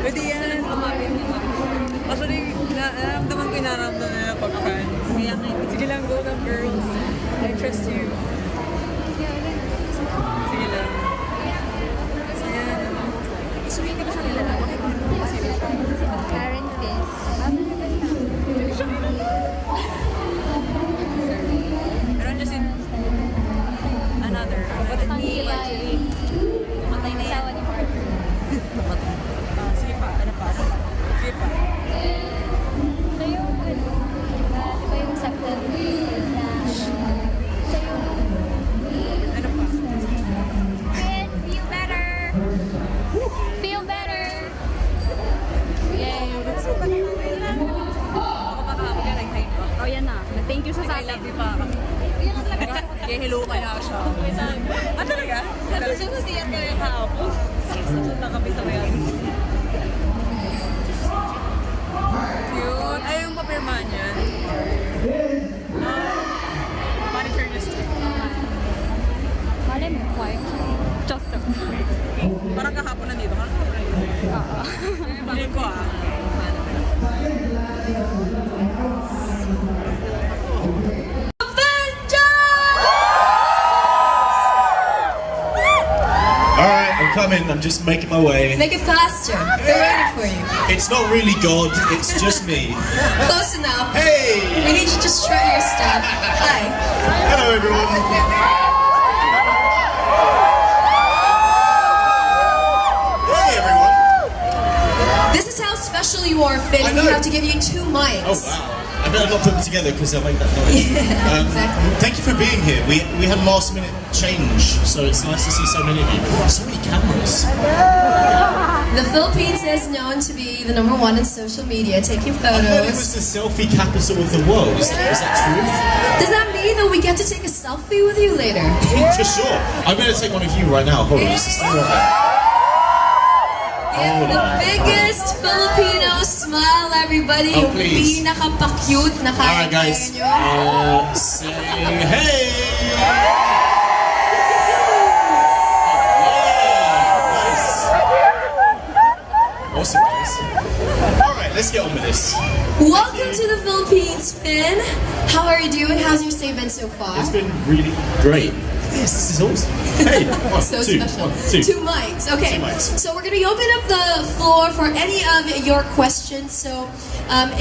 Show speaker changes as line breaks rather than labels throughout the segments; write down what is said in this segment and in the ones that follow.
Pwede yan. Actually, nararamdaman ko yung nararamdaman nila pag-fan. Sige lang, go lang, girls. I trust you. Sige lang. Ayan. Isuwi ka ba siya nila?
Karen Fish.
Meron niya sin... Another.
Matay na yawa ni Mark.
Sige pa. Ano pa? Sige pa.
Siya yung di ba yung accepted na siya yung
Ano pa?
feel better. Feel better. Yay.
That's so funny. Ako makakapag ka like, hi pa.
Oh, yan na. Thank you sa
I love you pa kami. Kaya hello kaya siya. Ah, talaga? Sabi siya sa siyan kaya kahapon. Sasunta kami sa bayan. Cute. Ay, yung papirman yan. Monitor niya siya.
Malay mo, why? Just a...
Parang kahapon nandito ka.
Oo.
Piling ko ah.
Alright, I'm coming. I'm just making my way.
Make it faster. They're waiting for you.
It's not really God, it's just me.
Close enough.
Hey!
We need you to strut your stuff. Hi.
Hello, everyone. Hey, everyone.
This is how special you are, Finn.
I
We
know.
have to give you 2 mics.
Oh, wow. I better not put them together because they'll make that noise.
Yeah, exactly.
Thank you for being here. We had last minute change, so it's nice to see so many of you. So many cameras.
The Philippines is known to be the #1 in social media, taking
I heard it was
photos.
the selfie capital of the world. Is that true?
Does that mean that we get to take a selfie with you later?
For sure. I'm going to take one of you right now. Hold on, just stay right there.
Give the biggest Filipino smile, everybody.
Oh,
Yung
please.
pinaka-pa-cute na
Alright,
kaya
guys.
nyo.
Say hey. Nice. Awesome, guys. Alright, let's get on with this.
Welcome to the Philippines, Finn. How are you doing? How's your stay been so far?
It's been really great. Yes, this is awesome. Hey, one,
So
two,
special.
1, 2.
2 mics. Okay.
2 mics.
So we're gonna open up the floor for any of your questions. So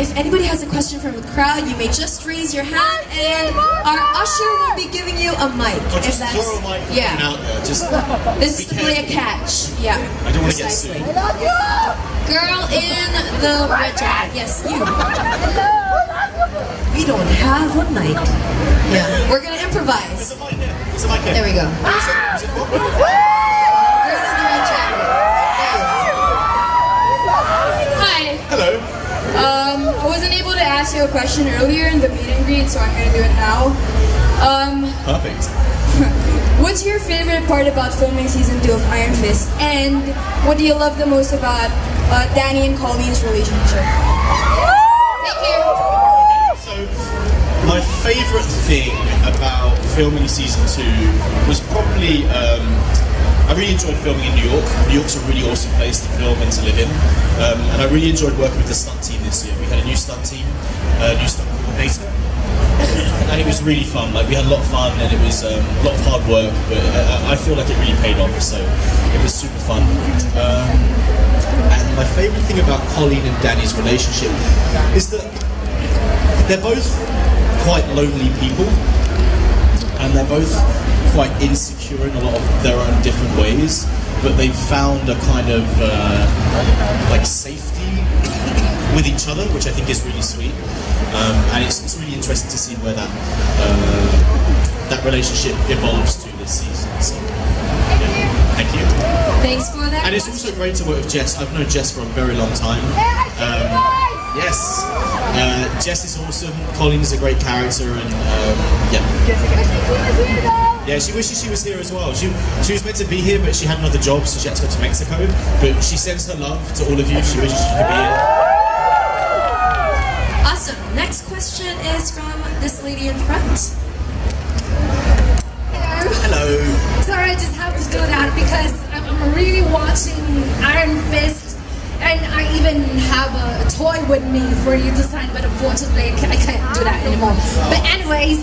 if anybody has a question from the crowd, you may just raise your hand, and our usher will be giving you a mic.
Or
if
just
that's
throw a microphone
yeah.
out there. Just
This is
be
simply a
careful.
catch. Yeah.
I don't want to get
Precisely.
sued.
Girl in the red jacket. Yes, you. We don't have a mic. Yeah. We're gonna improvise.
There's a mic here. There's a mic here.
There we go.
Is it for?
Girl in the red jacket.
Hi.
Hello.
I wasn't able to ask you a question earlier in the meet and greet, so I'm gonna do it now.
Perfect.
What's your favorite part about filming season 2 of Iron Fist? And what do you love the most about Danny and Colleen's relationship? Thank you.
So, my favourite thing about filming season 2 was probably, I really enjoyed filming in New York. New York's a really awesome place to film and to live in. And I really enjoyed working with the stunt team this year. We had a new stunt team, a new stunt coordinator. And it was really fun. Like, we had a lot of fun, and it was a lot of hard work, but I feel like it really paid off, so it was super fun. And my favourite thing about Colleen and Danny's relationship is that they're both quite lonely people, and they're both quite insecure in a lot of their own different ways, but they've found a kind of like safety with each other, which I think is really sweet. And it's really interesting to see where that that relationship evolves to this season. So, yeah. Thank you.
Thanks for that.
And it's also great to work with Jess. I've known Jess for a very long time. Yes. Jess is awesome. Colleen is a great character, and yeah. Yeah, she wishes she was here as well. She was meant to be here, but she had another job, so she had to go to Mexico. But she sends her love to all of you. She wishes she could be here.
Awesome. Next question is from this lady in front.
Hello.
Sorry, I just have to do that because I'm really watching Iron Fist, and I even have a toy with me for you to sign, but unfortunately I can't do that anymore. But anyways,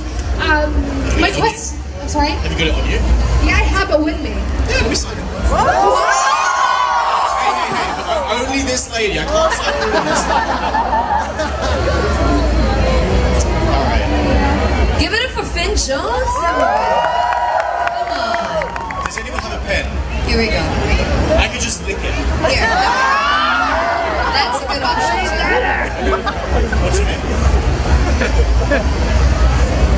my question. I'm sorry?
Have you got it on you?
Yeah, I have it with me.
Yeah, let me sign it. Hey, only this lady. I can't sign all of this. Alright.
Give it up for Finn Jones.
Does anyone have a pen?
Here we go.
I could just lick it.
Here. That's a good option too.
What's your name?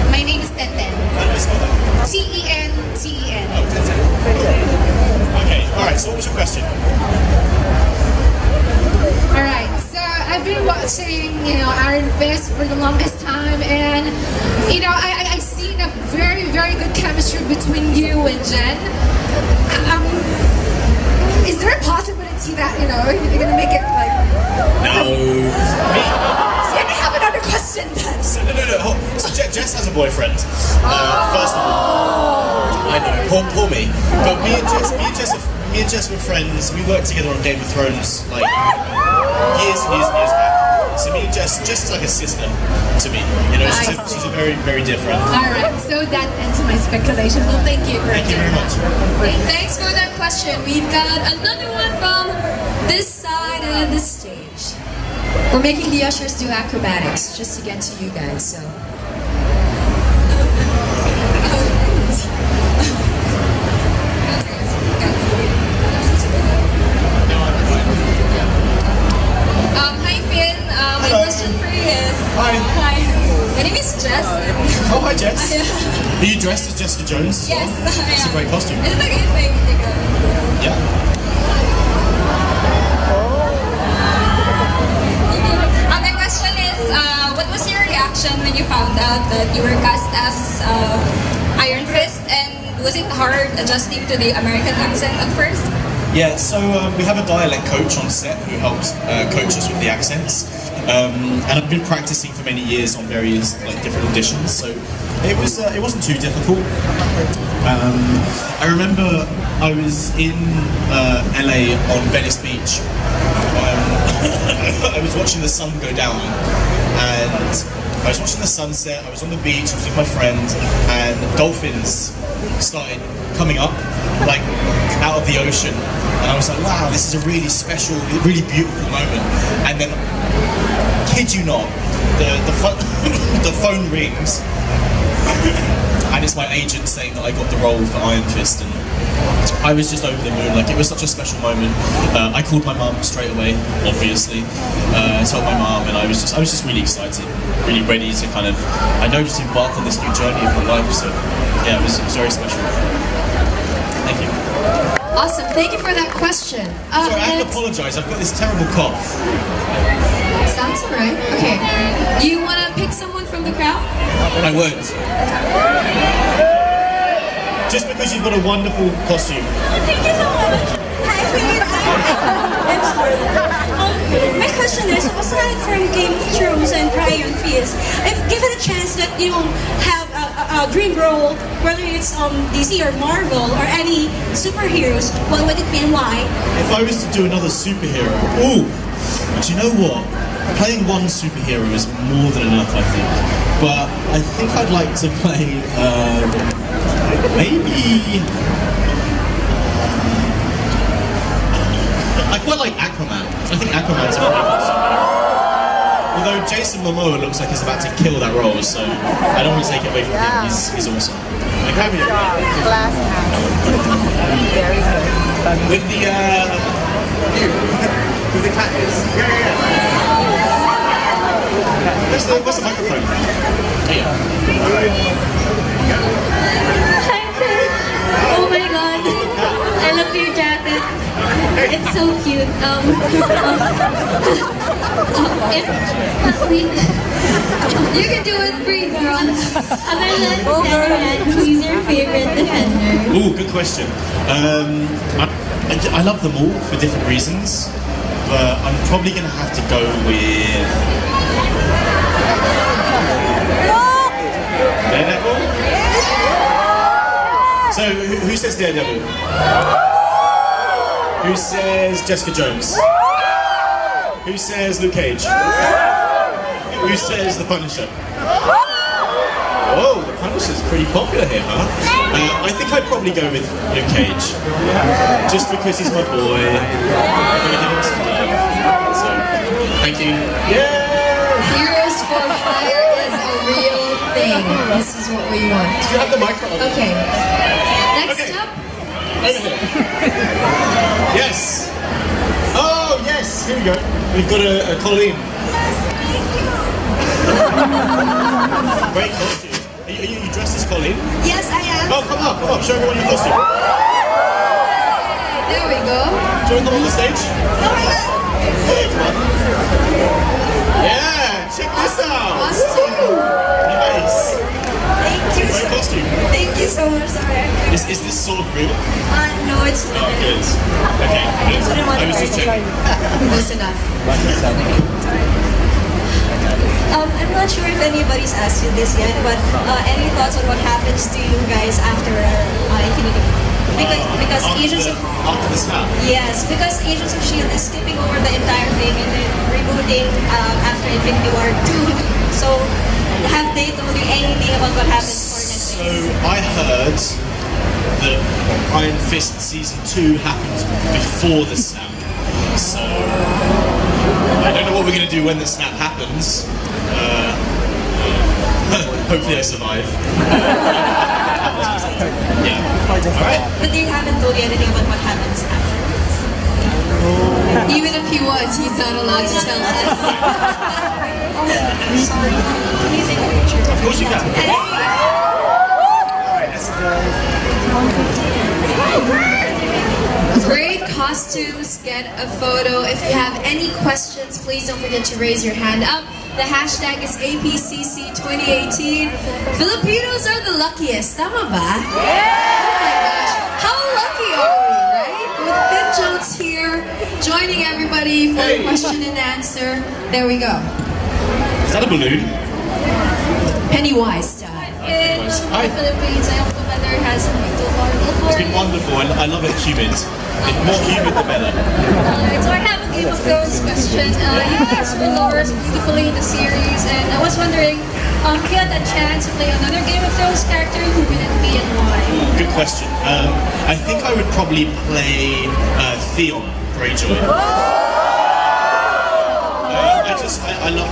My name is Tenten.
How do I spell that?
T-E-N-T-E-N.
Oh, Tenten. Okay, alright, so what was your question?
Alright, so I've been watching, Iron Fist for the longest time, and, I seen a very, very good chemistry between you and Jen. Is there a possibility that, you're gonna make it like...
No. Me?
I have another question then.
No. So Jess has a boyfriend. First of all, I know, poor me. But me and Jess were friends. We worked together on Game of Thrones like years and years and years back. So me and Jess is like a sister to me. She's a very, very different.
Alright, so that ends my speculation. Well, thank you.
Thank you very much.
Thanks for that question. We've got another one from this side of the stage. We're making the ushers do acrobatics just to get to you guys, so. Hi Finn, my question for you is...
Hi.
My name is Jess.
Oh, hi Jess. Are you dressed as Jessica Jones as well?
Yes, I
It's a
am.
great costume.
Is it a good thing?
Yeah.
My question is, what was your reaction when you found out that you were cast as Iron Fist, and was it hard adjusting to the American accent at first?
Yeah, so we have a dialect coach on set who helps coach us with the accents, and I've been practicing for many years on various different auditions, so it wasn't too difficult. I remember I was in LA on Venice Beach. I was watching the sun go down, and I was watching the sunset. I was on the beach. I was with my friend, and dolphins started coming up, like out of the ocean, and I was like, wow, this is a really special, really beautiful moment. And then, kid you not, the phone rings, and it's my agent saying that I got the role for Iron Fist, and I was just over the moon. Like, it was such a special moment. I called my mum straight away, obviously. Told my mum, and I was just really excited, really ready to just embark on this new journey of my life. So yeah, it was very special. Thank you.
Awesome, thank you for that question.
Sorry, I have to apologise. I've got this terrible cough.
Sounds alright. Okay. Do you want to pick someone from the crowd?
I won't. Just because you've got a wonderful costume.
Thank you so much. My question is, aside from Game of Thrones and Iron Fist, if given a chance that you have a dream role, whether it's DC or Marvel or any superheroes, what would it be and why?
If I was to do another superhero, do you know what? Playing one superhero is more than enough, I think. But I think I'd like to play, maybe... I quite like Aquaman. I think Aquaman's a pretty good superhero. Although Jason Momoa looks like he's about to kill that role, so I don't want to take it away from him. He's awesome. Like, how many?
Glass house. Very good.
With the with the cactus. What's the microphone? Here.
Hi, Finn. Oh my god. I love your jacket. It's so cute.
You can do it, breathe, girl.
Other than Batman, who's your favorite defender?
Ooh, good question. I love them all for different reasons, but I'm probably going to have to go with Daredevil. So, who says Daredevil? Who says Jessica Jones? Who says Luke Cage? Who says The Punisher? Oh, The Punisher's pretty popular here, huh? I think I'd probably go with Luke Cage. Just because he's my boy. I'm gonna give him some love. So, thank you. Yeah!
Heroes for Hire is a real thing. This is what we want.
Do you have the microphone?
Okay. Next
Okay.
up.
Over here. Yes! Oh, yes! Here we go. We've got a Colleen. Great costume. Are you dressed as Colleen?
Yes, I am.
Oh, come on, show everyone your costume.
There we go.
Do you want to come on the stage?
Oh my god.
Hey, come on. Yeah, check this out.
Costume.
Nice.
Thank you
Great
so
costume.
Thank you so much. Sorry.
Is this sword real?
No, it's
Oh, good. Okay, good. I was just checking.
Close enough.
I'm not sure if anybody's asked you this yet, but any thoughts on what happens to you guys after Infinity War? Because Agents of
After the snap.
Yes, because Agents of S.H.I.E.L.D. is skipping over the entire thing and then rebooting after Infinity War 2. So, have they told you anything about what happens for next
So,
week?
I heard that Iron Fist Season 2 happens before the snap. So, I don't know what we're going to do when the snap happens. Hopefully I survive. Yeah. Alright.
But they haven't told you anything about what happens afterwards.
Even if he was, he's not allowed to tell us.
Sorry. Can you take a picture?
Of course you can. Alright, let's
Great costumes, get a photo. If you have any questions, please don't forget to raise your hand up. The hashtag is APCC2018. Filipinos are the luckiest. Tama ba? Yeah! Oh my gosh. How lucky are we, right? With Thin Jones here, joining everybody for the question and answer. There we go.
Is that a balloon?
Pennywise style.
In
Hi.
the Philippines, I hope the weather hasn't been too horrible for
It's been
you.
wonderful and I love it humid. The more humid the better.
So I have a Game of Thrones question. You guys were Loras beautifully in the series, and I was wondering, if you had a chance to play another Game of Thrones character, who would it be and why?
Good question. I think I would probably play Theon Greyjoy. I love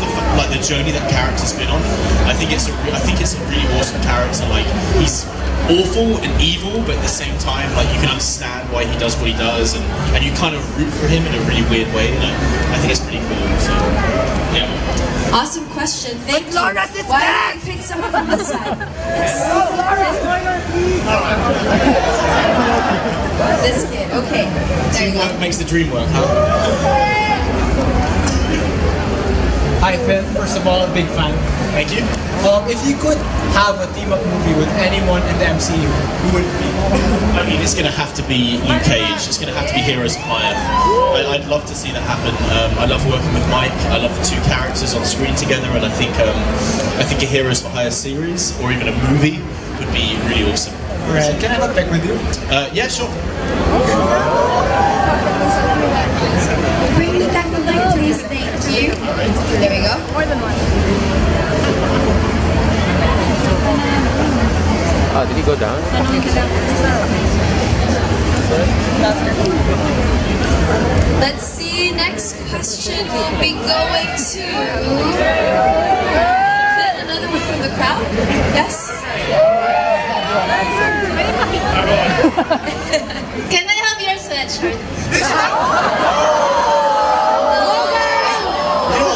the journey that character's been on. I think it's a really awesome character. Like, he's awful and evil, but at the same time, like, you can understand why he does what he does, and you kind of root for him in a really weird way. And I think it's pretty cool. So, yeah.
Awesome question. Thank you. Why don't you pick someone from this side? This kid. Okay. There you go.
Teamwork makes the dream work, huh?
Hi Phil, first of all, a big fan.
Thank you.
If you could have a team-up movie with anyone in the MCU, who would it be?
I mean, it's going to have to be Luke Cage. It's going to have to be Heroes of Fire. I'd love to see that happen. I love working with Mike. I love the two characters on screen together, and I think a Heroes for Hire series or even a movie would be really awesome.
Right. Can I have a pic with you?
Yeah, sure.
Bring the back the light, please. Thank you. There we go.
Oh, did he go down?
Let's see. Next question will be going to another one from the crowd. Yes.
Can I have your sweatshirt?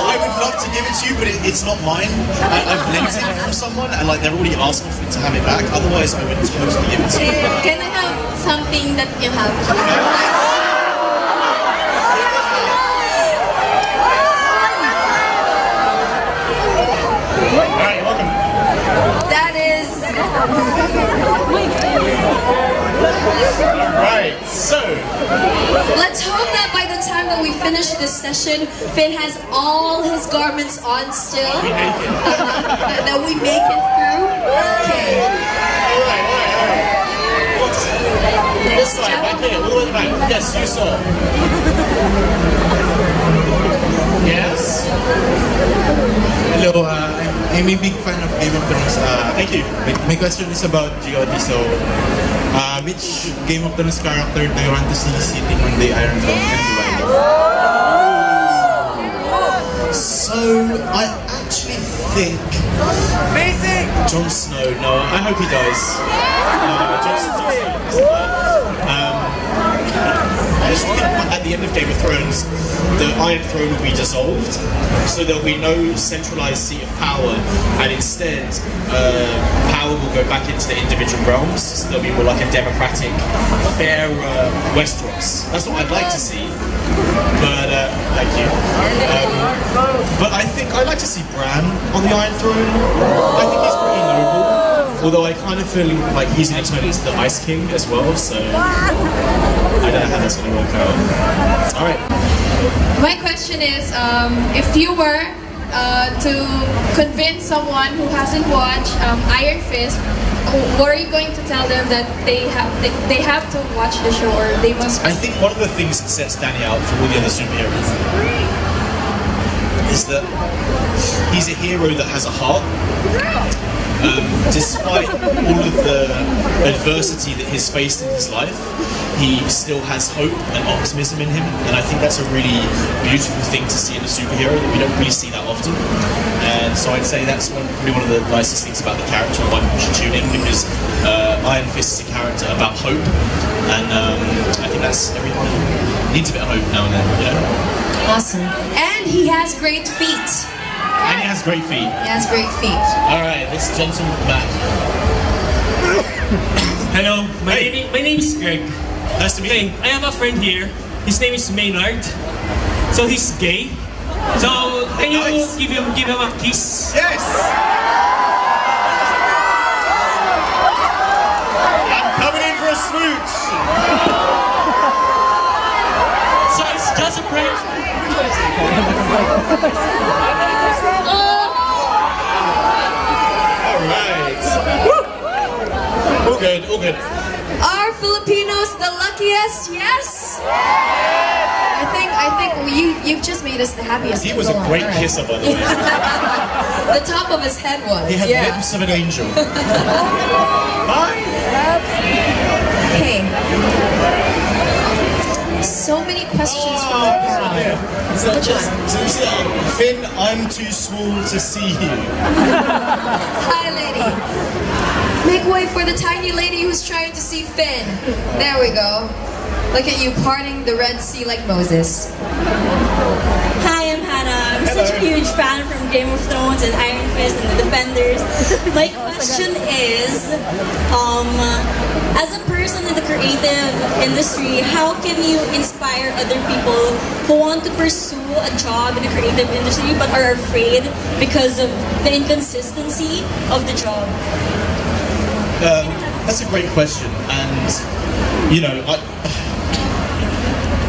I would love to give it to you, but it's not mine. I've lent it from someone, and like they're already asking for to have it back. Otherwise, I would totally give it to you.
Can I have something that you have?
finish this session, Finn has all his garments on still. That we make it through. Okay.
This side, back here, all the way back. Yes, you saw. Yes?
Hello, I'm a big fan of Game of Thrones.
Thank you.
My question is about GOT. So, which Game of Thrones character do you want to see sitting on the Iron Throne and why?
So, I actually think... Jon Snow, no, I hope he dies. Jon Snow. I just think at the end of Game of Thrones, the Iron Throne will be dissolved, so there'll be no centralized seat of power, and instead, power will go back into the individual realms. So there'll be more like a democratic, fair Westeros. That's what I'd like to see. But thank you. But I think I'd like to see Bran on the Iron Throne. I think he's pretty noble. Although I kind of feel like he's going to turn into the Ice King as well, so I don't know how that's going to work out. Alright.
My question is, if you were to convince someone who hasn't watched Iron Fist, what are you going to tell them that they have to watch the show, or they must?
I think one of the things that sets Danny out from all the other superheroes is that he's a hero that has a heart. Despite all of the adversity that he's faced in his life, he still has hope and optimism in him, and I think that's a really beautiful thing to see in a superhero that we don't really see that often. And so I'd say that's probably one of the nicest things about the character and why people should tune in, because Iron Fist is a character about hope, and I think that's everyone needs a bit of hope now and then, you know?
Awesome. And he has great feet.
And he has great feet.
He has great feet.
Alright, this gentleman back.
Hello, my name is Greg.
Nice to meet you.
I have a friend here. His name is Maynard. So he's gay. So can you give him a kiss?
Yes! I'm coming in for a smooch!
So it's just a prank.
Alright. All good, all good.
Are Filipinos the luckiest? Yes. I think you've just made us the happiest.
He was a great kisser, by the way.
The top of his head was.
He had lips of an angel. Bye.
Okay. So many questions from the crowd.
Is that just Finn, I'm too small to see you.
Hi, lady. Make way for the tiny lady who's trying to see Finn. There we go. Look at you parting the Red Sea like Moses.
Hi, I'm Hannah. I'm such a huge fan from Game of Thrones and Iron Fist and the Defenders. My question is, as a person in the creative industry, how can you inspire other people who want to pursue a job in the creative industry but are afraid because of the inconsistency of the job?
That's a great question, and you know,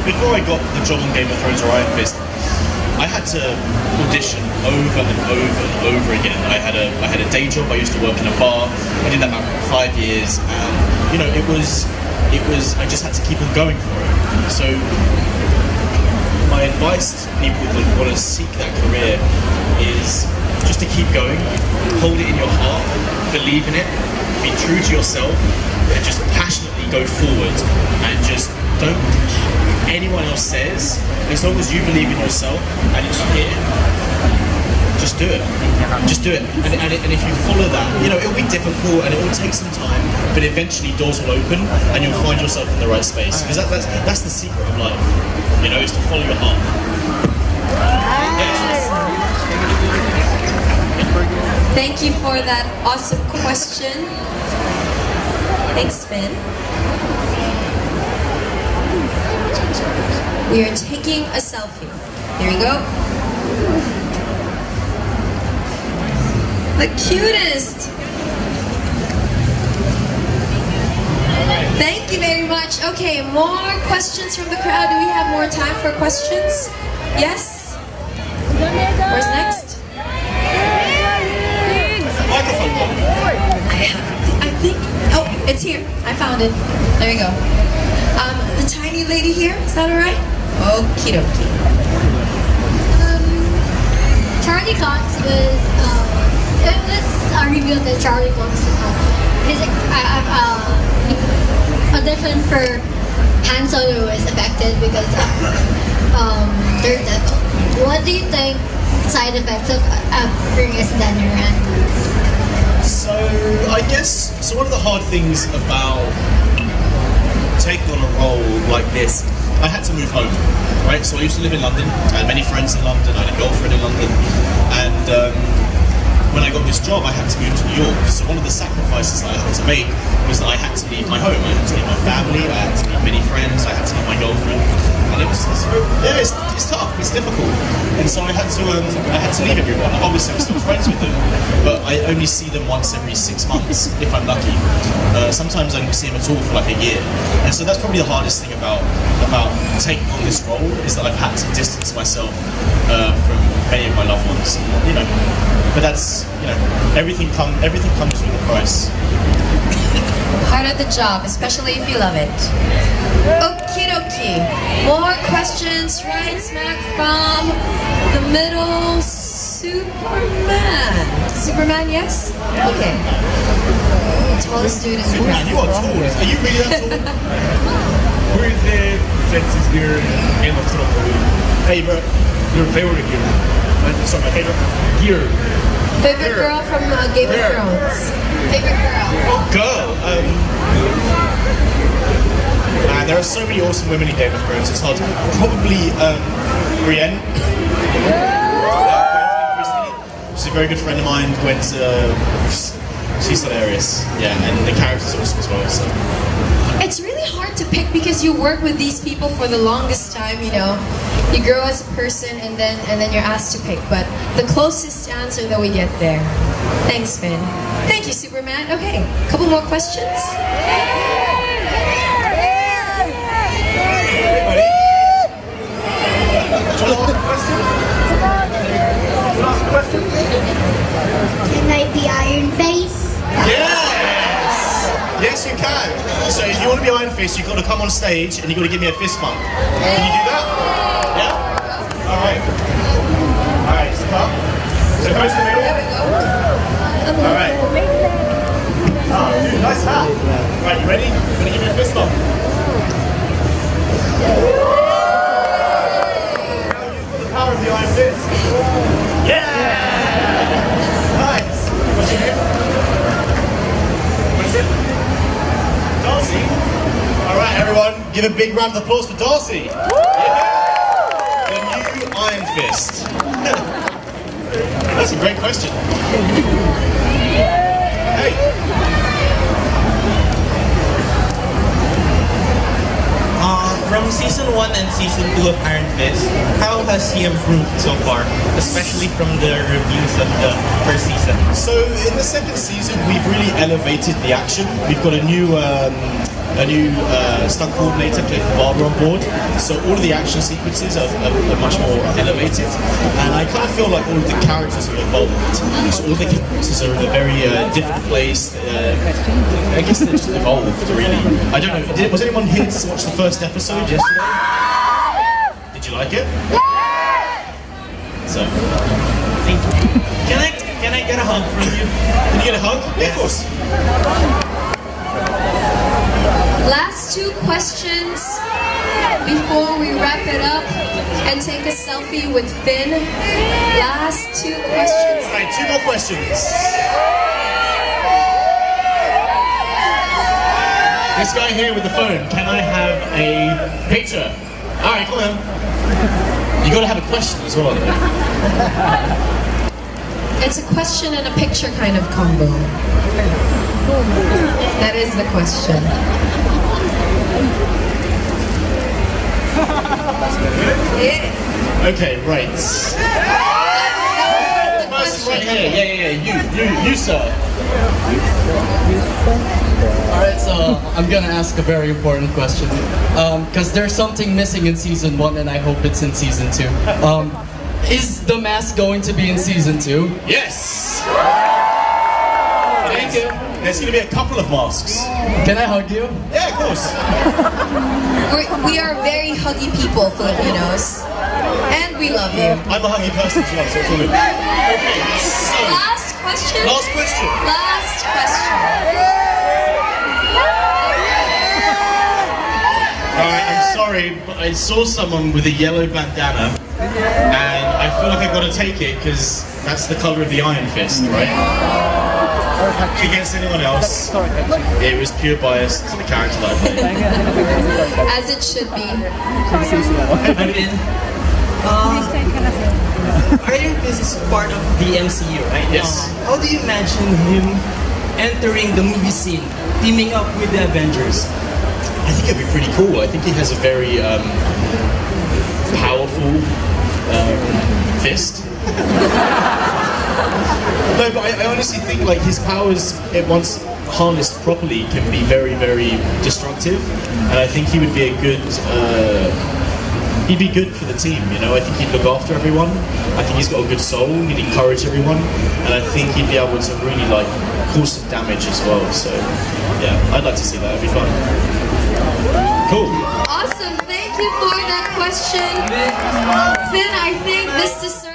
before I got the job on Game of Thrones or Iron Fist, I had to audition over and over and over again. I had a day job. I used to work in a bar. I did that about 5 years, and you know, it was. I just had to keep on going for it. So my advice to people that want to seek that career is just to keep going, hold it in your heart, believe in it, be true to yourself, and just passionately go forward, and just don't anyone else says. As long as you believe in yourself and it's here, just do it. Just do it. And if you follow that, you know, it'll be difficult and it will take some time, but eventually doors will open and you'll find yourself in the right space. Because that's the secret of life, you know, is to follow your heart.
Thank you for that awesome question. Thanks, Finn. We are taking a selfie. Here we go. The cutest. Thank you very much. Okay, more questions from the crowd. Do we have more time for questions? Yes? Where's next? I think, oh, it's here. I found it. There you go. The tiny lady here, is that alright? Okie dokie.
Charlie Cox was, let's review the Charlie Cox. His audition for Han Solo was affected because of Daredevil. What do you think side effects of being a Danner?
So I guess one of the hard things about taking on a role like this, I had to move home, right? So I used to live in London. I had many friends in London. I had a girlfriend in London, and when I got this job, I had to move to New York. So one of the sacrifices that I had to make was that I had to leave my home. I had to leave my family. I had to leave many friends. I had to leave my girlfriend. And it's tough. It's difficult. And so I had to leave everyone. Obviously, I'm still friends with them, but I only see them once every 6 months if I'm lucky. Sometimes I don't see them at all for like a year. And so that's probably the hardest thing about taking on this role, is that I've had to distance myself from many of my loved ones. You know, but that's, you know, everything comes with a price.
Part of the job, especially if you love it. Okie dokie. More questions right smack from the middle. Superman, yes? Okay. Tallest dude in the crowd.
You are tall. Are you really that tall?
Who is the sexiest girl in Game of Thrones?
Favorite?
Your favorite girl?
Sorry, my favorite?
Girl.
Favorite girl from Game of Thrones. Favorite girl.
Oh, girl. Man, there are so many awesome women in Game of Thrones. It's hard to probably Brienne. She's a very good friend of mine. She's hilarious. Yeah, and the character's awesome as well. So.
It's really hard to pick because you work with these people for the longest time, you know. You grow as a person and then you're asked to pick, but the closest answer that we get there. Thanks, Finn. Thank you, Superman. Okay, couple more questions.
Can I be Iron Face?
Yes, you can. So if you want to be Iron Fist, you've got to come on stage and you've got to give me a fist bump. Can you do that? Yeah? Alright. Alright, so come. So close to the middle. Alright. Oh, dude, nice hat. Right, you ready? I'm going to give you a fist bump. Now you've got the power of the Iron Fist. Yeah! Nice. What's your name? What is it? Darcy. Alright, everyone, give a big round of applause for Darcy. Yeah. The new Iron Fist. That's a great question. Hey.
From season 1 and season 2 of Iron Fist, how has he improved so far, especially from the reviews of the first season?
So in the second season, we've really elevated the action. We've got a new stunt coordinator, played Barbara, on board. So all of the action sequences are much more elevated, and I kind of feel like all of the characters have evolved. So all the characters are in a very different place. I guess they just evolved, really. I don't know. Was anyone here to watch the first episode yesterday? Did you like it? So,
thank you. Can I get a hug from you?
Can you get a hug? Yeah, of course.
Last two questions before we wrap it up and take a selfie with Finn. Last two questions.
All right, two more questions. This guy here with the phone, can I have a picture? All right, come on. You got to have a question as well.
It's a question and a picture kind of combo. That is the question.
Okay, right. Right here. Yeah. You, sir.
Alright, so I'm gonna ask a very important question. Because there's something missing in season 1 and I hope it's in season 2. Is the mask going to be in season 2?
Yes! Thank you. There's going to be a couple of masks.
Can I hug you?
Yeah, of course.
We are very huggy people, Filipinos. And we love you.
I'm a huggy person as well, so it's all good. Okay, so...
Last question?
Last question.
Last question.
Alright, I'm sorry, but I saw someone with a yellow bandana, and I feel like I've got to take it, because that's the colour of the Iron Fist, right? Against anyone else, it was pure bias to the character that I played.
As it should be.
Iron Fist is part of the MCU, right?
Yes.
How do you imagine him entering the movie scene, teaming up with the Avengers?
I think it'd be pretty cool. I think he has a very powerful fist. No, but I honestly think like his powers, once harnessed properly, can be very, very destructive. And I think he would be a good, he'd be good for the team, you know? I think he'd look after everyone. I think he's got a good soul, he'd encourage everyone. And I think he'd be able to really like cause some damage as well. So yeah, I'd like to see that, it'd be fun. Cool.
Awesome, thank you for that question. Finn, I think this deserves